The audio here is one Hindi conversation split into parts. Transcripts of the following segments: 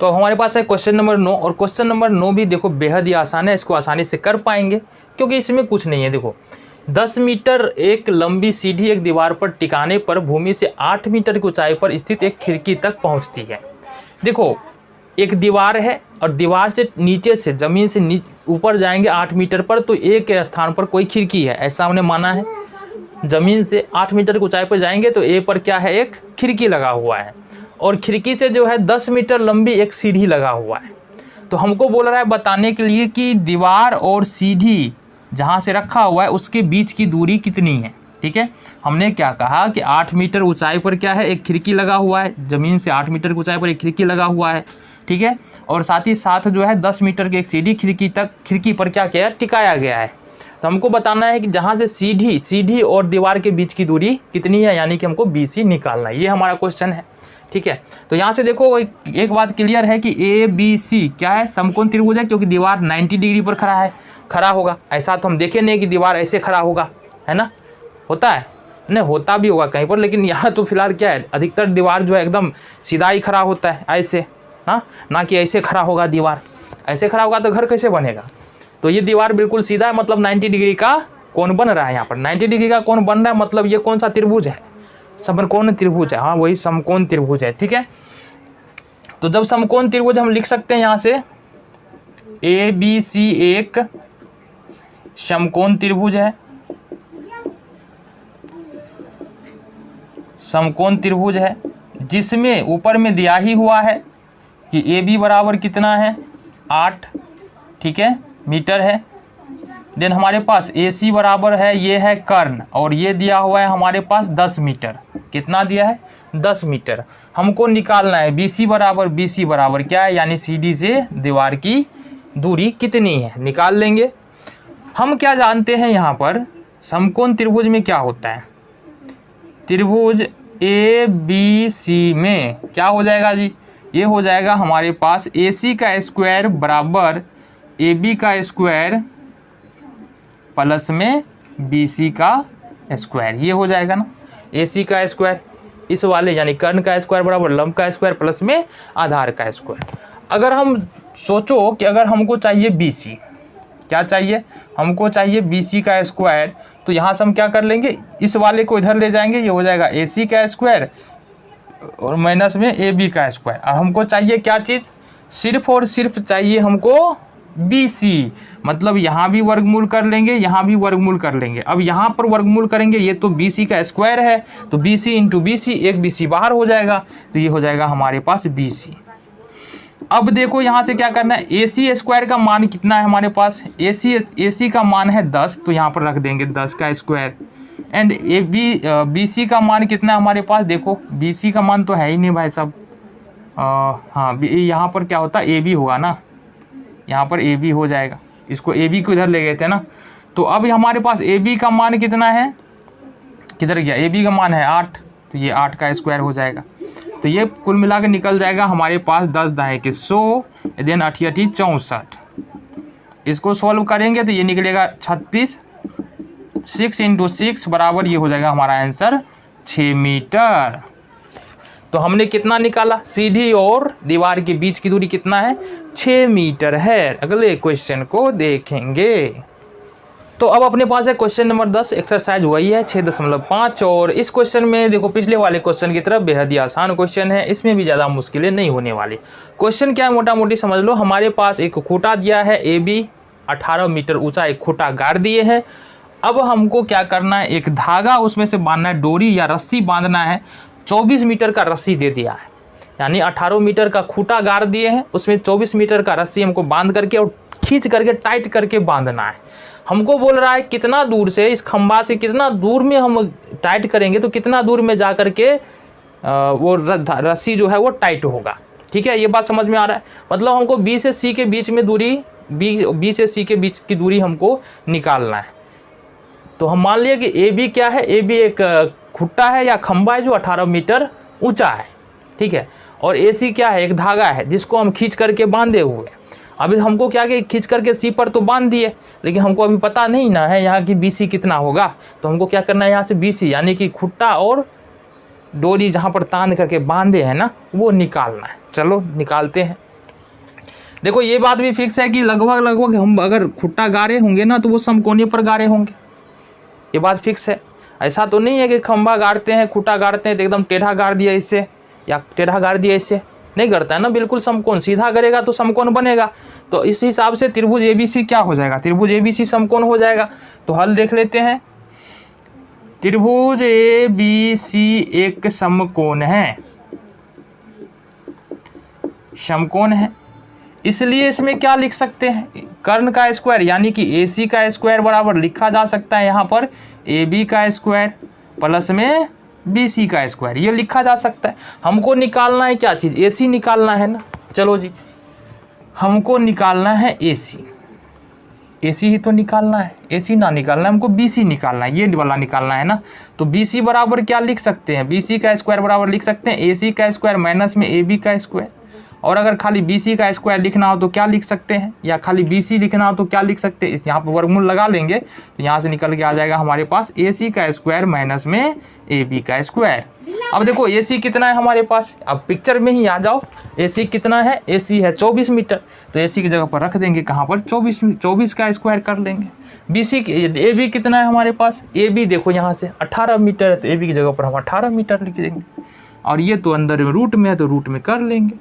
तो हमारे पास है क्वेश्चन नंबर 9, और क्वेश्चन नंबर 9 भी देखो बेहद ही आसान है, इसको आसानी से कर पाएंगे क्योंकि इसमें कुछ नहीं है। देखो 10 मीटर एक लंबी सीढ़ी एक दीवार पर टिकाने पर भूमि से 8 मीटर की ऊंचाई पर स्थित एक खिड़की तक पहुंचती है। देखो एक दीवार है और दीवार से नीचे से ज़मीन से ऊपर जाएंगे 8 मीटर पर, तो एक के स्थान पर कोई खिड़की है, ऐसा हमने माना है। ज़मीन से 8 मीटर की ऊंचाई पर जाएंगे तो ए पर क्या है, एक खिड़की लगा हुआ है, और खिड़की से जो है 10 मीटर लंबी एक सीढ़ी लगा हुआ है। तो हमको बोल रहा है बताने के लिए कि दीवार और सीढ़ी जहाँ से रखा हुआ है उसके बीच की दूरी कितनी है। ठीक है, हमने क्या कहा कि 8 मीटर ऊंचाई पर क्या है, एक खिड़की लगा हुआ है, ज़मीन से 8 मीटर की ऊंचाई पर एक खिड़की लगा हुआ है। ठीक है, और साथ ही साथ जो है 10 मीटर की एक सीढ़ी खिड़की पर क्या किया, टिकाया गया है। तो हमको बताना है कि जहाँ से सीढ़ी और दीवार के बीच की दूरी कितनी है, यानी कि हमको BC निकालना है, ये हमारा क्वेश्चन है। ठीक है, तो यहाँ से देखो एक बात क्लियर है कि ABC क्या है, समकोण त्रिभुज है, क्योंकि दीवार 90 डिग्री पर खड़ा होगा। ऐसा तो हम देखे नहीं कि दीवार ऐसे खड़ा होगा, है ना, होता है नहीं, होता भी होगा कहीं पर, लेकिन यहाँ तो फिलहाल क्या है, अधिकतर दीवार जो है एकदम सीधा ही खड़ा होता है, ऐसे ना कि ऐसे खड़ा होगा। दीवार ऐसे खड़ा होगा तो घर कैसे बनेगा। तो ये दीवार बिल्कुल सीधा है, मतलब 90 डिग्री का कोण बन रहा है। यहाँ पर 90 डिग्री का कोण बन रहा है, मतलब ये कौन सा त्रिभुज है, समकोण त्रिभुज है। हाँ, वही समकोण त्रिभुज है। ठीक है, तो जब समकोण त्रिभुज हम लिख सकते हैं यहाँ से ABC एक समकोण त्रिभुज है, समकोण त्रिभुज है जिसमें ऊपर में दिया ही हुआ है कि AB बराबर कितना है, 8 ठीक है मीटर है। देन हमारे पास AC बराबर है, ये है कर्ण, और ये दिया हुआ है हमारे पास 10 मीटर। कितना दिया है, 10 मीटर। हमको निकालना है BC बराबर क्या है, यानी CD से दीवार की दूरी कितनी है, निकाल लेंगे। हम क्या जानते हैं यहाँ पर, समकोण त्रिभुज में क्या होता है, त्रिभुज ABC में क्या हो जाएगा जी, ये हो जाएगा हमारे पास AC का स्क्वायर बराबर AB का स्क्वायर प्लस में BC का स्क्वायर, ये हो जाएगा ना। AC का स्क्वायर इस वाले यानी कर्ण का स्क्वायर बराबर लंब का स्क्वायर प्लस में आधार का स्क्वायर। अगर हम सोचो कि अगर हमको चाहिए BC, क्या चाहिए, हमको चाहिए BC का स्क्वायर, तो यहाँ से हम क्या कर लेंगे, इस वाले को इधर ले जाएंगे, ये हो जाएगा AC का स्क्वायर और माइनस में AB का स्क्वायर। और हमको चाहिए क्या चीज़, सिर्फ और सिर्फ चाहिए हमको BC, मतलब यहाँ भी वर्गमूल कर लेंगे, यहाँ भी वर्गमूल कर लेंगे। अब यहाँ पर वर्गमूल करेंगे, ये तो BC का स्क्वायर है, तो BC इंटू BC, एक BC बाहर हो जाएगा, तो ये हो जाएगा हमारे पास BC। अब देखो यहाँ से क्या करना है, AC स्क्वायर का मान कितना है हमारे पास, AC का मान है 10, तो यहाँ पर रख देंगे 10 का स्क्वायर। एंड BC का मान कितना है हमारे पास, देखो BC का मान तो है ही नहीं भाई साहब, हाँ यहाँ पर क्या होता है AB होगा ना, यहाँ पर AB हो जाएगा, इसको AB को इधर ले गए थे ना। तो अब हमारे पास AB का मान कितना है, किधर गया, AB का मान है 8, तो ये 8 का स्क्वायर हो जाएगा। तो ये कुल मिला के निकल जाएगा हमारे पास 10 दाएँ के 100, देन 8 64। इसको सॉल्व करेंगे तो ये निकलेगा 36, 6 इंटू 6 बराबर ये हो जाएगा हमारा आंसर 6 मीटर। तो हमने कितना निकाला, सीढ़ी और दीवार के बीच की दूरी कितना है, 6 मीटर है। अगले क्वेश्चन को देखेंगे। तो अब अपने पास है क्वेश्चन नंबर 10, एक्सरसाइज वही है 6.5, और इस क्वेश्चन में देखो पिछले वाले क्वेश्चन की तरह बेहद ही आसान क्वेश्चन है, इसमें भी ज़्यादा मुश्किलें नहीं होने वाली। क्वेश्चन क्या है मोटा मोटी समझ लो, हमारे पास एक खूंटा दिया है AB, 18 मीटर ऊंचा एक खूंटा गाड़ दिए है। अब हमको क्या करना है, एक धागा उसमें से बांधना है, डोरी या रस्सी बांधना है। 24 मीटर का रस्सी दे दिया है, यानी 18 मीटर का खूंटा गाड़ दिए हैं, उसमें 24 मीटर का रस्सी हमको बांध करके और खींच करके टाइट करके बांधना है। हमको बोल रहा है कितना दूर से, इस खंभा से कितना दूर में हम टाइट करेंगे तो कितना दूर में जा करके वो रस्सी जो है वो टाइट होगा। ठीक है, ये बात समझ में आ रहा है। मतलब हमको B से C के बीच में दूरी, B से C के बीच की दूरी हमको निकालना है। तो हम मान लिए कि AB क्या है, AB एक खुट्टा है या खंभा है जो 18 मीटर ऊंचा है। ठीक है, और AC क्या है, एक धागा है जिसको हम खींच करके बांधे हुए। अभी हमको क्या कि खींच करके C पर तो बांध दिए, लेकिन हमको अभी पता नहीं ना है यहाँ की BC कितना होगा। तो हमको क्या करना है, यहाँ से BC यानी कि खुट्टा और डोरी जहाँ पर तान करके बांधे हैं ना, वो निकालना है। चलो निकालते हैं। देखो ये बात भी फिक्स है कि लगभग हम अगर खुट्टा गारे होंगे ना तो वो समकोणीय पर गारे होंगे, ये बात फिक्स है। ऐसा तो नहीं है कि खंभा गाड़ते हैं, खुट्टा गाड़ते हैं तो एकदम टेढ़ा गाड़ दिया इससे या टेढ़ा गाड़ दिया इससे, नहीं करता है ना, बिल्कुल समकोण, सीधा करेगा तो समकोण बनेगा। तो इस हिसाब से त्रिभुज ABC क्या हो जाएगा, त्रिभुज ABC समकोण हो जाएगा। तो हल देख लेते हैं। त्रिभुज ABC एक समकोण है, समकोण है, इसलिए इसमें क्या लिख सकते हैं, कर्ण का स्क्वायर यानी कि AC का स्क्वायर बराबर लिखा जा सकता है यहाँ पर AB का स्क्वायर प्लस में BC का स्क्वायर, ये लिखा जा सकता है। हमको निकालना है क्या चीज़, AC निकालना है ना। चलो जी, हमको निकालना है AC ही तो निकालना है, AC ना निकालना है हमको, BC निकालना है, ये वाला निकालना है ना। तो BC बराबर क्या लिख सकते हैं, BC का स्क्वायर बराबर लिख सकते हैं AC का स्क्वायर माइनस में AB का स्क्वायर। और अगर खाली BC का स्क्वायर लिखना हो तो क्या लिख सकते हैं, या खाली BC लिखना हो तो क्या लिख सकते हैं, इस यहाँ पर वर्गमूल लगा लेंगे तो यहाँ से निकल के आ जाएगा हमारे पास AC का स्क्वायर माइनस में AB का स्क्वायर। अब देखो AC कितना है हमारे पास, अब पिक्चर में ही आ जाओ, AC कितना है, AC है 24 मीटर, तो AC की जगह पर रख देंगे कहाँ पर 24 का स्क्वायर कर लेंगे। AB कितना है हमारे पास, AB देखो यहाँ से 18 मीटर है, तो AB की जगह पर हम 18 मीटर लिख देंगे। और ये तो अंदर में रूट में है तो रूट में कर लेंगे।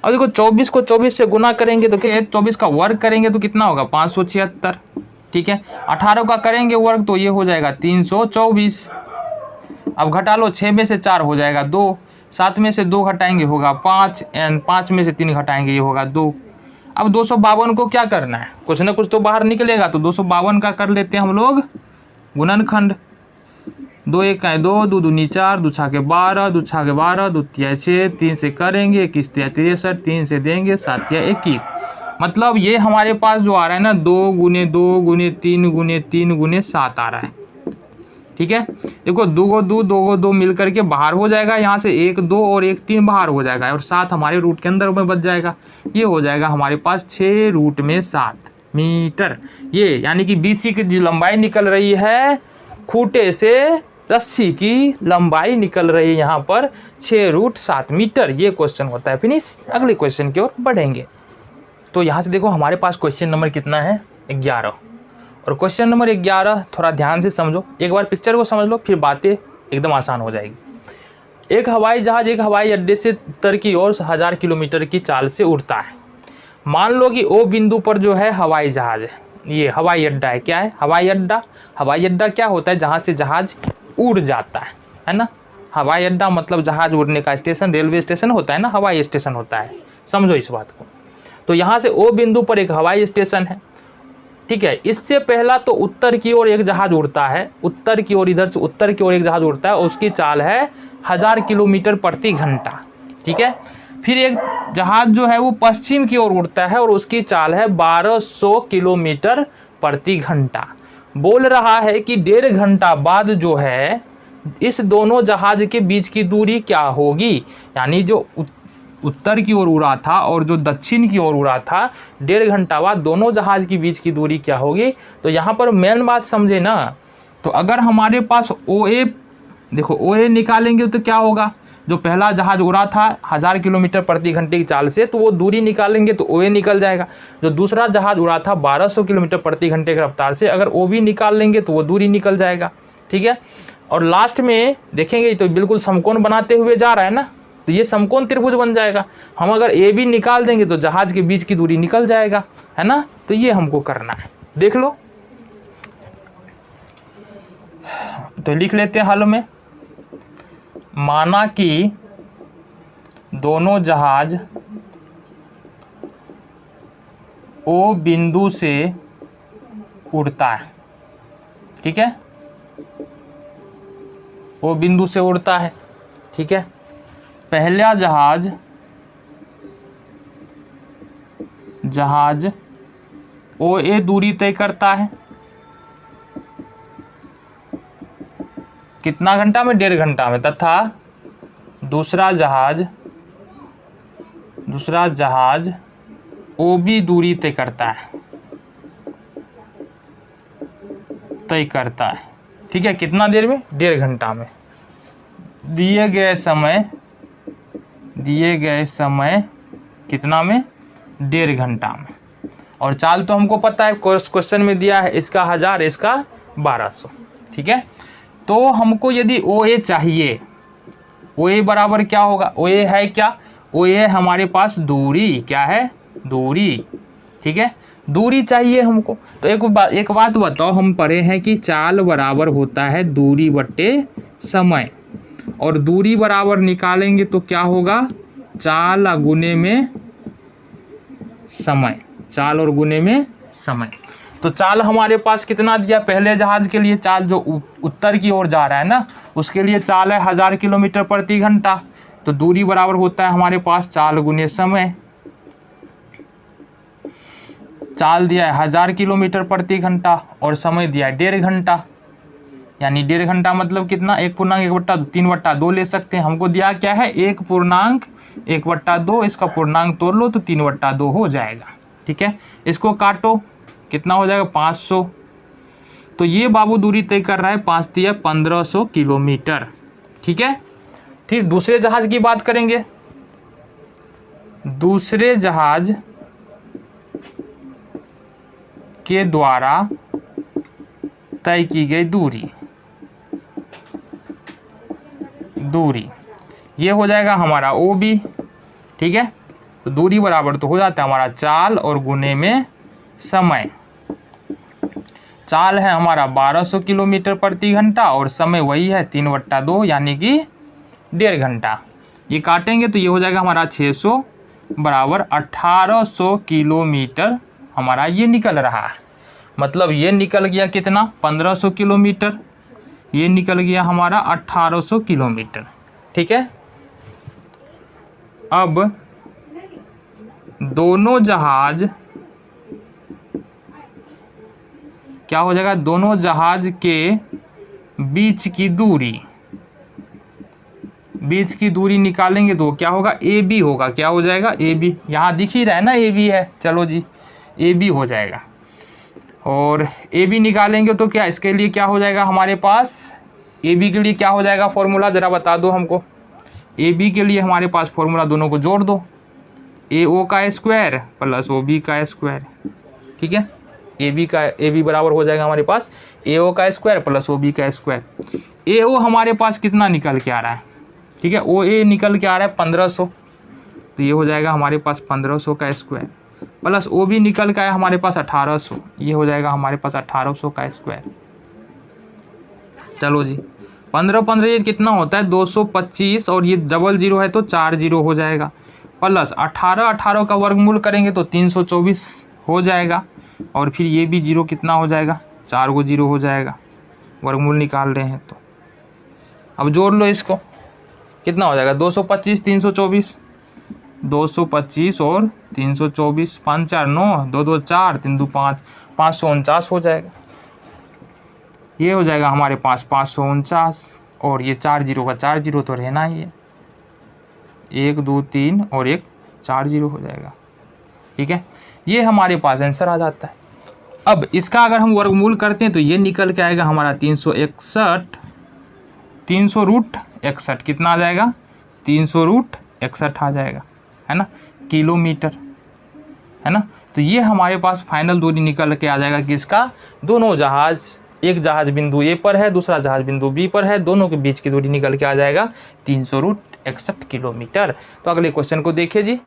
अब देखो 24 को 24 से गुना करेंगे तो क्या, 24 का वर्ग करेंगे तो कितना होगा 576, ठीक है। 18 का करेंगे वर्ग तो ये हो जाएगा 324। अब घटा लो, 6 में से 4 हो जाएगा 2, 7 में से 2 घटाएंगे होगा 5, एंड 5 में से 3 घटाएंगे ये होगा 2। अब 252 को क्या करना है, कुछ ना कुछ तो बाहर निकलेगा, तो 252 का कर लेते हैं हम लोग गुणनखंड। 2 1 2, 2 दूनी 4, 2 छाके 12, 2 छाके 12, 2 तिया 6, 3 से करेंगे 21 तिया 63, 3 से देंगे 7 तिया 21। मतलब ये हमारे पास जो आ रहा है ना 2 गुने 2 गुने 3 गुने 3 गुने 7 आ रहा है, ठीक है। देखो 2 को 2 मिल करके बाहर हो जाएगा, यहाँ से 1 2 और 1 3 बाहर हो जाएगा और 7 हमारे रूट के अंदर में बच जाएगा। ये हो जाएगा हमारे पास 6 रूट में 7 मीटर। ये यानी कि BC की जो लंबाई निकल रही है, खूंटे से रस्सी की लंबाई निकल रही है यहाँ पर 6 रूट 7 मीटर। ये क्वेश्चन होता है। फिनिश, अगले क्वेश्चन की ओर बढ़ेंगे। तो यहाँ से देखो हमारे पास क्वेश्चन नंबर कितना है 11, और क्वेश्चन नंबर 11 थोड़ा ध्यान से समझो, एक बार पिक्चर को समझ लो फिर बातें एकदम आसान हो जाएगी। एक हवाई जहाज एक हवाई अड्डे से उत्तर की ओर 1000 किलोमीटर की चाल से उड़ता है। मान लो कि O बिंदु पर जो है हवाई जहाज है, ये हवाई अड्डा है। क्या है हवाई अड्डा, हवाई अड्डा क्या होता है, जहाँ से जहाज उड़ जाता है ना। हवाई अड्डा मतलब जहाज उड़ने का स्टेशन, रेलवे स्टेशन होता है ना, हवाई स्टेशन होता है, समझो इस बात को। तो यहाँ से O बिंदु पर एक हवाई स्टेशन है, ठीक है। इससे पहला तो उत्तर की ओर एक जहाज उड़ता है, उत्तर की ओर, इधर से उत्तर की ओर एक जहाज उड़ता है, उसकी चाल है 1000 किलोमीटर प्रति घंटा, ठीक है। फिर एक जहाज जो है वो पश्चिम की ओर उड़ता है और उसकी चाल है 1200 किलोमीटर प्रति घंटा। बोल रहा है कि 1.5 घंटा बाद जो है इस दोनों जहाज के बीच की दूरी क्या होगी, यानी जो उत्तर की ओर उड़ा था और जो दक्षिण की ओर उड़ा था, 1.5 घंटा बाद दोनों जहाज के बीच की दूरी क्या होगी। तो यहाँ पर मेन बात समझे ना, तो अगर हमारे पास OA, देखो OA निकालेंगे तो क्या होगा, जो पहला जहाज उड़ा था 1000 किलोमीटर प्रति घंटे की चाल से, तो वो दूरी निकालेंगे तो OA निकल जाएगा। जो दूसरा जहाज उड़ा था 1200 किलोमीटर प्रति घंटे की रफ्तार से, अगर OB निकाल लेंगे तो वो दूरी निकल जाएगा, ठीक है। और लास्ट में देखेंगे तो बिल्कुल समकोण बनाते हुए जा रहा है ना, तो ये समकोण त्रिभुज बन जाएगा। हम अगर AB निकाल देंगे तो जहाज के बीच की दूरी निकल जाएगा, है ना। तो ये हमको करना है, देख लो। तो लिख लेते हैं हल में, माना कि दोनों जहाज O बिंदु से उड़ता है, ठीक है, O बिंदु से उड़ता है, ठीक है। पहला जहाज OA दूरी तय करता है कितना घंटा में, 1.5 घंटा में, तथा दूसरा जहाज OB दूरी तय करता है, ठीक है। कितना देर में, 1.5 घंटा में। दिए गए समय कितना में, 1.5 घंटा में। और चाल तो हमको पता है, क्वेश्चन में दिया है इसका 1000, इसका 1200। ठीक है, तो हमको यदि OA चाहिए, OA बराबर क्या होगा, OA है क्या, OA है हमारे पास दूरी, क्या है, दूरी। ठीक है, दूरी चाहिए हमको। तो एक बात बताओ, हम पढ़े हैं कि चाल बराबर होता है दूरी बट्टे समय, और दूरी बराबर निकालेंगे तो क्या होगा, चाल गुने में समय, चाल और गुने में समय। तो चाल हमारे पास कितना दिया, पहले जहाज के लिए चाल जो उत्तर की ओर जा रहा है ना, उसके लिए चाल है 1000 किलोमीटर प्रति घंटा। तो दूरी बराबर होता है हमारे पास चाल गुने समय। चाल दिया है 1000 किलोमीटर प्रति घंटा और समय दिया है 1.5 घंटा, यानी 1.5 घंटा मतलब कितना, 1/1/3/2 ले सकते हैं। हमको दिया क्या है, 1/1/2, इसका पूर्णांक तोड़ लो तो 3/2 हो जाएगा। ठीक है, इसको काटो, कितना हो जाएगा, 500। तो ये बाबू दूरी तय कर रहा है 5 × 1500 किलोमीटर। ठीक है, फिर दूसरे जहाज की बात करेंगे। दूसरे जहाज के द्वारा तय की गई दूरी ये हो जाएगा हमारा OB। ठीक है, तो दूरी बराबर तो हो जाता है हमारा चाल और गुने में समय। चाल है हमारा 1200 किलोमीटर प्रति घंटा और समय वही है 3/2, यानी कि 1.5 घंटा। ये काटेंगे तो ये हो जाएगा हमारा 600 बराबर 1800 किलोमीटर हमारा ये निकल रहा है। मतलब ये निकल गया कितना, 1500 किलोमीटर, ये निकल गया हमारा 1800 किलोमीटर। ठीक है, अब दोनों जहाज क्या हो जाएगा, दोनों जहाज के बीच की दूरी निकालेंगे तो क्या होगा, AB होगा। क्या हो जाएगा, AB, यहाँ दिख ही रहा है ना AB है, चलो जी AB हो जाएगा। और AB निकालेंगे तो क्या, इसके लिए क्या हो जाएगा हमारे पास, AB के लिए क्या हो जाएगा फॉर्मूला, ज़रा बता दो हमको। AB के लिए हमारे पास फॉर्मूला, दोनों को जोड़ दो, AO का स्क्वायर प्लस OB का स्क्वायर। ठीक है, AB बराबर हो जाएगा हमारे पास AO का स्क्वायर प्लस OB का स्क्वायर। AO हमारे पास कितना निकल के आ रहा है, ठीक है, OA निकल के आ रहा है 1500, तो ये हो जाएगा हमारे पास 1500 का स्क्वायर प्लस OB निकल के आया हमारे पास 1800, ये हो जाएगा हमारे पास 1800 का स्क्वायर। चलो जी, 15 ये कितना होता है 225, और ये डबल 0 है तो 4 0 हो जाएगा, प्लस 18 का वर्गमूल करेंगे तो 324 हो जाएगा, और फिर ये भी 0 कितना हो जाएगा, 4 को 0 हो जाएगा, वर्गमूल निकाल रहे हैं तो। अब जोड़ लो इसको, कितना हो जाएगा 225 324, 225 और 324, 5 4 9, 2 2 4, 3 2 5, 549 हो जाएगा। ये हो जाएगा हमारे पास 549, और ये 4 0 का 4 0 तो रहना ही है, 1 2 3 और 1 4 0 हो जाएगा। ठीक है, ये हमारे पास आंसर आ जाता है। अब इसका अगर हम वर्गमूल करते हैं तो ये निकल के आएगा हमारा 361, 300√61 कितना आ जाएगा, 300√61 आ जाएगा, है ना, किलोमीटर, है ना। तो ये हमारे पास फाइनल दूरी निकल के आ जाएगा कि इसका दोनों जहाज, एक जहाज बिंदु A पर है, दूसरा जहाज बिंदु B पर है, दोनों के बीच की दूरी निकल के आ जाएगा 300√61 किलोमीटर। तो अगले क्वेश्चन को देखिए जी।